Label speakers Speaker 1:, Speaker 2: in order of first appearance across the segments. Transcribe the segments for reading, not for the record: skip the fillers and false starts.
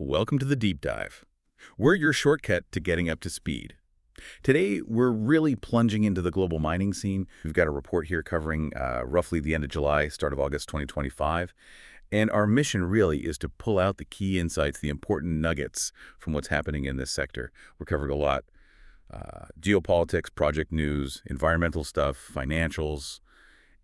Speaker 1: Welcome to the Deep Dive. We're your shortcut to getting up to speed. Today, we're really plunging into the global mining scene. We've got a report here covering roughly the end of July, start of August 2025. And our mission really is to pull out the key insights, the important nuggets from what's happening in this sector. We're covering a lot. Geopolitics, project news, environmental stuff, financials.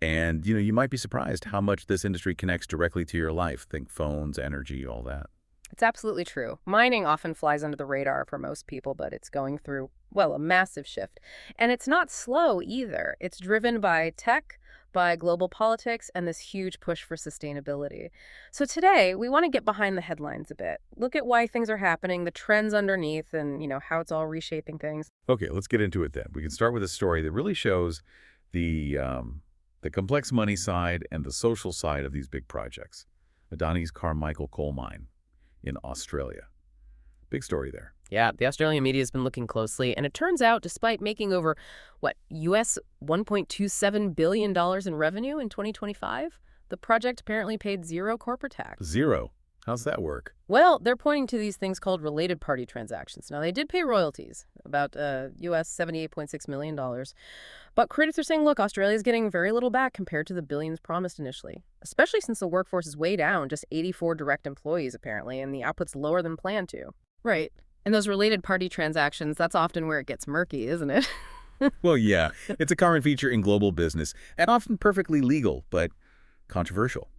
Speaker 1: And, you might be surprised how much this industry connects directly to your life. Think phones, energy, all that.
Speaker 2: It's absolutely true. Mining often flies under the radar for most people, but it's going through, well, a massive shift. And it's not slow either. It's driven by tech, by global politics, and this huge push for sustainability. So today, we want to get behind the headlines a bit. Look at why things are happening, the trends underneath, and, how it's all reshaping things.
Speaker 1: Okay, let's get into it then. We can start with a story that really shows the complex money side and the social side of these big projects. Adani's Carmichael coal mine in Australia. Big story there.
Speaker 2: Yeah, the Australian media has been looking closely, and it turns out despite making over, US $1.27 billion in revenue in 2025, the project apparently paid zero corporate tax.
Speaker 1: Zero? How's that work?
Speaker 2: Well, they're pointing to these things called related party transactions. Now, they did pay royalties, about US $78.6 million. But critics are saying, look, Australia's getting very little back compared to the billions promised initially, especially since the workforce is way down, just 84 direct employees, apparently, and the output's lower than planned to. Right. And those related party transactions, that's often where it gets murky, isn't it?
Speaker 1: Well, yeah. It's a common feature in global business, and often perfectly legal, but controversial.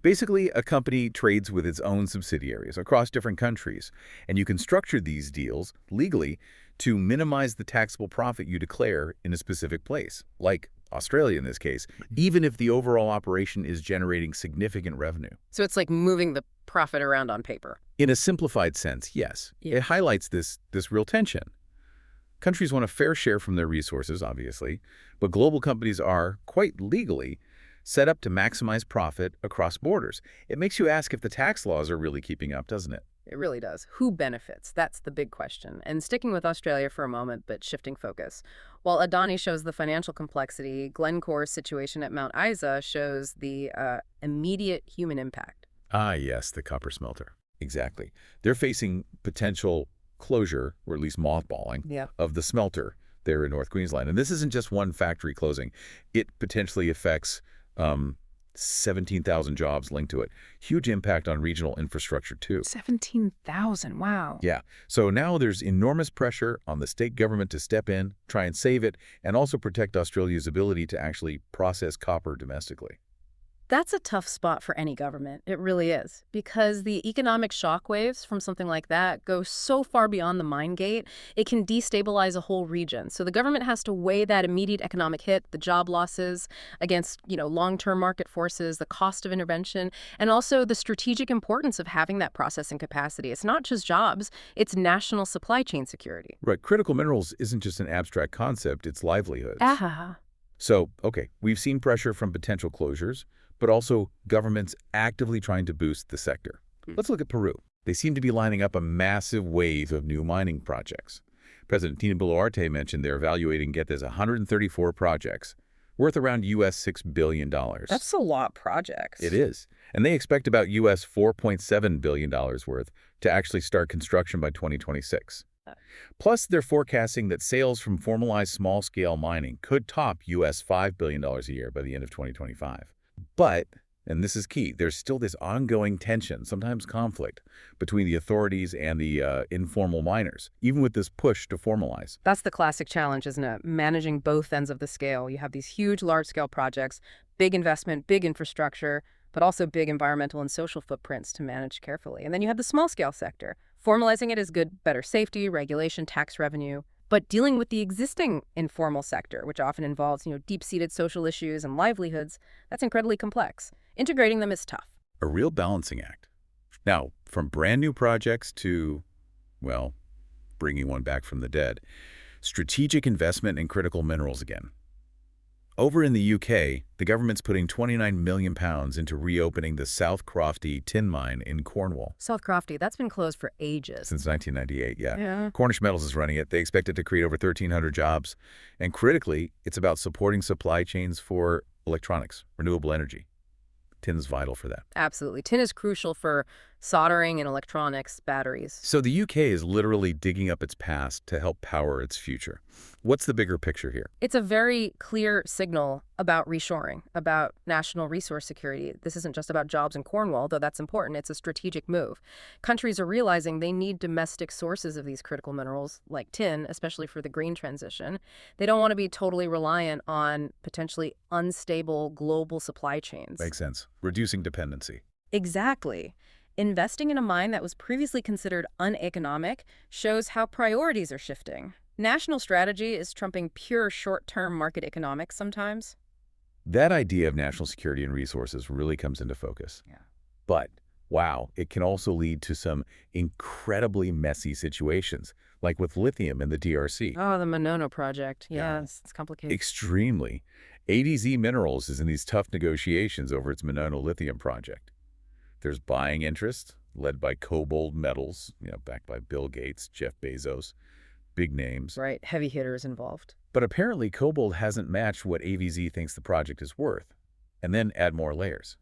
Speaker 1: Basically, a company trades with its own subsidiaries across different countries, and you can structure these deals legally to minimize the taxable profit you declare in a specific place, like Australia in this case, even if the overall operation is generating significant revenue.
Speaker 2: So it's like moving the profit around on paper.
Speaker 1: In a simplified sense, yes. Yeah. It highlights this real tension. Countries want a fair share from their resources, obviously, but global companies are, quite legally, set up to maximize profit across borders. It makes you ask if the tax laws are really keeping up, doesn't it?
Speaker 2: It really does. Who benefits? That's the big question. And sticking with Australia for a moment, but shifting focus. While Adani shows the financial complexity, Glencore's situation at Mount Isa shows the immediate human impact.
Speaker 1: Ah, yes, the copper smelter. Exactly. They're facing potential closure, or at least mothballing, of the smelter there in North Queensland. And this isn't just one factory closing. It potentially affects 17,000 jobs linked to it. Huge impact on regional infrastructure, too.
Speaker 2: 17,000, wow.
Speaker 1: Yeah. So now there's enormous pressure on the state government to step in, try and save it, and also protect Australia's ability to actually process copper domestically.
Speaker 2: That's a tough spot for any government. It really is. Because the economic shockwaves from something like that go so far beyond the mine gate, it can destabilize a whole region. So the government has to weigh that immediate economic hit, the job losses, against, long-term market forces, the cost of intervention, and also the strategic importance of having that processing capacity. It's not just jobs, it's national supply chain security.
Speaker 1: Right. Critical minerals isn't just an abstract concept, it's livelihoods. So, okay, we've seen pressure from potential closures, but also governments actively trying to boost the sector. Let's look at Peru. They seem to be lining up a massive wave of new mining projects. President Dina Boluarte mentioned they're evaluating, get this, 134 projects worth around US $6 billion.
Speaker 2: That's a lot of projects.
Speaker 1: It is. And they expect about US $4.7 billion worth to actually start construction by 2026. Plus, they're forecasting that sales from formalized small-scale mining could top US $5 billion a year by the end of 2025. But, and this is key, there's still this ongoing tension, sometimes conflict, between the authorities and the informal miners, even with this push to formalize.
Speaker 2: That's the classic challenge, isn't it? Managing both ends of the scale. You have these huge, large-scale projects, big investment, big infrastructure, but also big environmental and social footprints to manage carefully. And then you have the small-scale sector. Formalizing it is good, better safety, regulation, tax revenue. But dealing with the existing informal sector, which often involves, deep-seated social issues and livelihoods, that's incredibly complex. Integrating them is tough.
Speaker 1: A real balancing act. Now, from brand new projects to, well, bringing one back from the dead, strategic investment in critical minerals again. Over in the UK, the government's putting £29 million into reopening the South Crofty tin mine in Cornwall.
Speaker 2: South Crofty, that's been closed for ages.
Speaker 1: Since 1998, yeah. Cornish Metals is running it. They expect it to create over 1,300 jobs. And critically, it's about supporting supply chains for electronics, renewable energy. Tin's vital for that.
Speaker 2: Absolutely. Tin is crucial for soldering and electronics, batteries.
Speaker 1: So the UK is literally digging up its past to help power its future. What's the bigger picture here?
Speaker 2: It's a very clear signal about reshoring, about national resource security. This isn't just about jobs in Cornwall, though that's important. It's a strategic move. Countries are realizing they need domestic sources of these critical minerals, like tin, especially for the green transition. They don't want to be totally reliant on potentially unstable global supply chains.
Speaker 1: Makes sense. Reducing dependency.
Speaker 2: Exactly. Investing in a mine that was previously considered uneconomic shows how priorities are shifting. National strategy is trumping pure short-term market economics sometimes.
Speaker 1: That idea of national security and resources really comes into focus.
Speaker 2: Yeah.
Speaker 1: But, wow, it can also lead to some incredibly messy situations, like with lithium in the DRC.
Speaker 2: Oh, the Monono project.
Speaker 1: Yeah.
Speaker 2: Yes, it's complicated.
Speaker 1: Extremely. ADZ Minerals is in these tough negotiations over its Monono lithium project. There's buying interest, led by Cobalt Metals, backed by Bill Gates, Jeff Bezos, big names.
Speaker 2: Right, heavy hitters involved.
Speaker 1: But apparently Cobalt hasn't matched what AVZ thinks the project is worth. And then add more layers.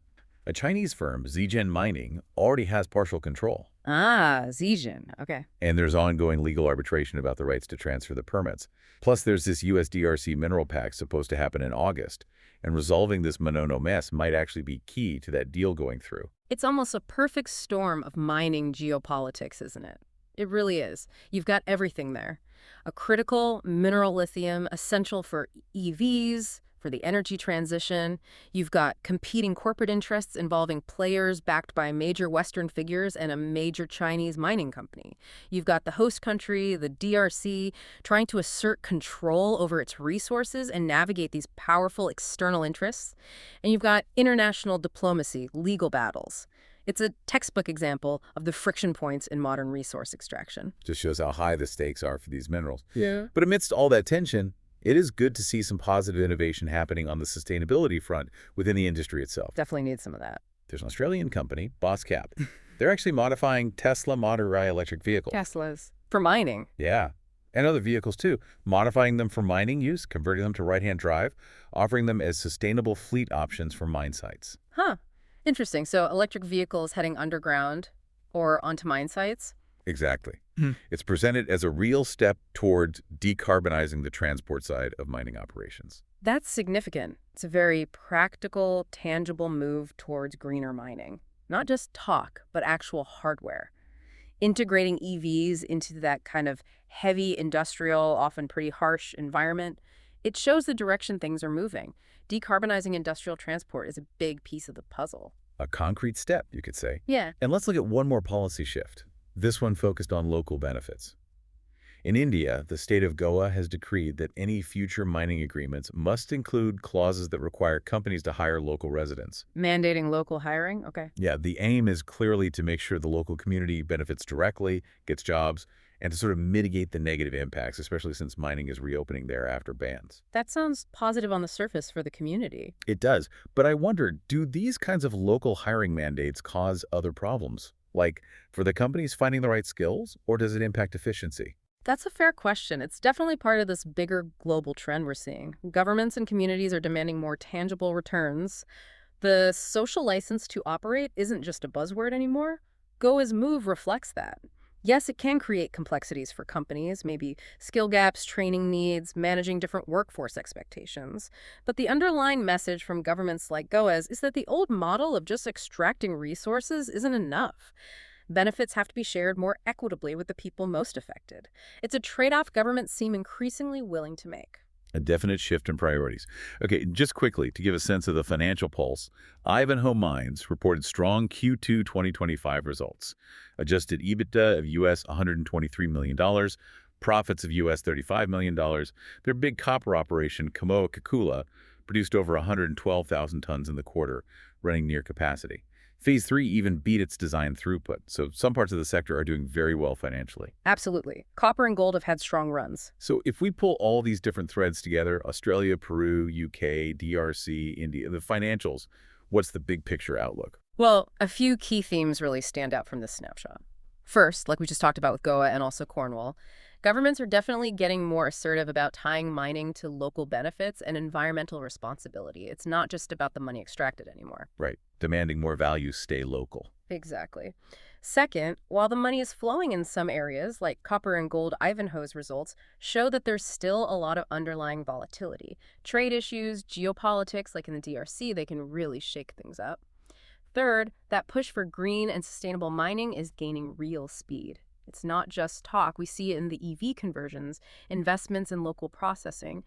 Speaker 1: A Chinese firm, Zhejiang Mining, already has partial control.
Speaker 2: Ah, Zhejiang. Okay.
Speaker 1: And there's ongoing legal arbitration about the rights to transfer the permits. Plus, there's this USDRC mineral pact supposed to happen in August. And resolving this Monono mess might actually be key to that deal going through.
Speaker 2: It's almost a perfect storm of mining geopolitics, isn't it? It really is. You've got everything there. A critical mineral lithium, essential for EVs, for the energy transition. You've got competing corporate interests involving players backed by major Western figures and a major Chinese mining company. You've got the host country, the DRC, trying to assert control over its resources and navigate these powerful external interests. And you've got international diplomacy, legal battles. It's a textbook example of the friction points in modern resource extraction.
Speaker 1: Just shows how high the stakes are for these minerals.
Speaker 2: Yeah.
Speaker 1: But amidst all that tension, it is good to see some positive innovation happening on the sustainability front within the industry itself.
Speaker 2: Definitely need some of that.
Speaker 1: There's an Australian company, Bosscap. They're actually modifying Tesla Model Y electric vehicles.
Speaker 2: Teslas. For mining.
Speaker 1: Yeah. And other vehicles too. Modifying them for mining use, converting them to right-hand drive, offering them as sustainable fleet options for mine sites.
Speaker 2: Huh. Interesting. So electric vehicles heading underground or onto mine sites?
Speaker 1: Exactly. It's presented as a real step towards decarbonizing the transport side of mining operations.
Speaker 2: That's significant. It's a very practical, tangible move towards greener mining. Not just talk, but actual hardware. Integrating EVs into that kind of heavy industrial, often pretty harsh environment, it shows the direction things are moving. Decarbonizing industrial transport is a big piece of the puzzle.
Speaker 1: A concrete step, you could say.
Speaker 2: Yeah.
Speaker 1: And let's look at one more policy shift. This one focused on local benefits. In India, the state of Goa has decreed that any future mining agreements must include clauses that require companies to hire local residents.
Speaker 2: Mandating local hiring? Okay.
Speaker 1: Yeah, the aim is clearly to make sure the local community benefits directly, gets jobs, and to sort of mitigate the negative impacts, especially since mining is reopening there after bans.
Speaker 2: That sounds positive on the surface for the community.
Speaker 1: It does, but I wonder, do these kinds of local hiring mandates cause other problems? Like, for the companies finding the right skills, or does it impact efficiency?
Speaker 2: That's a fair question. It's definitely part of this bigger global trend we're seeing. Governments and communities are demanding more tangible returns. The social license to operate isn't just a buzzword anymore. Goa's move reflects that. Yes, it can create complexities for companies, maybe skill gaps, training needs, managing different workforce expectations. But the underlying message from governments like Goa's is that the old model of just extracting resources isn't enough. Benefits have to be shared more equitably with the people most affected. It's a trade-off governments seem increasingly willing to make.
Speaker 1: A definite shift in priorities. Okay, just quickly, to give a sense of the financial pulse, Ivanhoe Mines reported strong Q2 2025 results. Adjusted EBITDA of US $123 million, profits of US $35 million. Their big copper operation, Kamoa-Kakula, produced over 112,000 tons in the quarter, running near capacity. Phase 3 even beat its design throughput, so some parts of the sector are doing very well financially.
Speaker 2: Absolutely. Copper and gold have had strong runs.
Speaker 1: So if we pull all these different threads together, Australia, Peru, UK, DRC, India, the financials, what's the big picture outlook?
Speaker 2: Well, a few key themes really stand out from this snapshot. First, like we just talked about with Goa and also Cornwall, Governments are definitely getting more assertive about tying mining to local benefits and environmental responsibility. It's not just about the money extracted anymore.
Speaker 1: Right. Demanding more values stay local.
Speaker 2: Exactly. Second, while the money is flowing in some areas, like copper and gold Ivanhoe's results, show that there's still a lot of underlying volatility. Trade issues, geopolitics, like in the DRC, they can really shake things up. Third, that push for green and sustainable mining is gaining real speed. It's not just talk. We see it in the EV conversions, investments in local processing.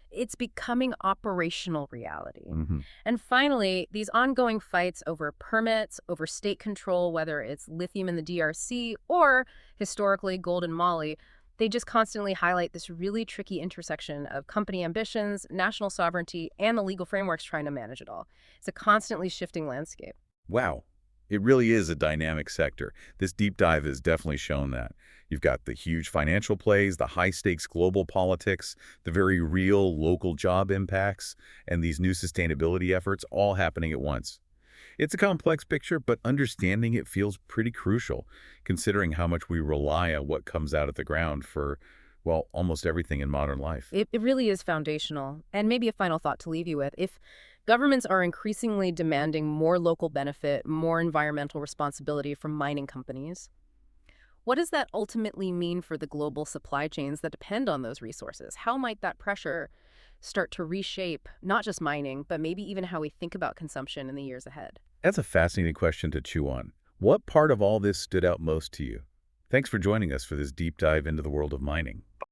Speaker 2: It's becoming operational reality.
Speaker 1: Hmm.
Speaker 2: And finally, these ongoing fights over permits, over state control, whether it's lithium in the DRC or historically gold in Mali, they just constantly highlight this really tricky intersection of company ambitions, national sovereignty, and the legal frameworks trying to manage it all. It's a constantly shifting landscape.
Speaker 1: Wow. It really is a dynamic sector. This deep dive has definitely shown that. You've got the huge financial plays, the high-stakes global politics, the very real local job impacts, and these new sustainability efforts all happening at once. It's a complex picture, but understanding it feels pretty crucial, considering how much we rely on what comes out of the ground for, well, almost everything in modern life.
Speaker 2: It really is foundational. And maybe a final thought to leave you with. If governments are increasingly demanding more local benefit, more environmental responsibility from mining companies, what does that ultimately mean for the global supply chains that depend on those resources? How might that pressure start to reshape not just mining, but maybe even how we think about consumption in the years ahead?
Speaker 1: That's a fascinating question to chew on. What part of all this stood out most to you? Thanks for joining us for this deep dive into the world of mining.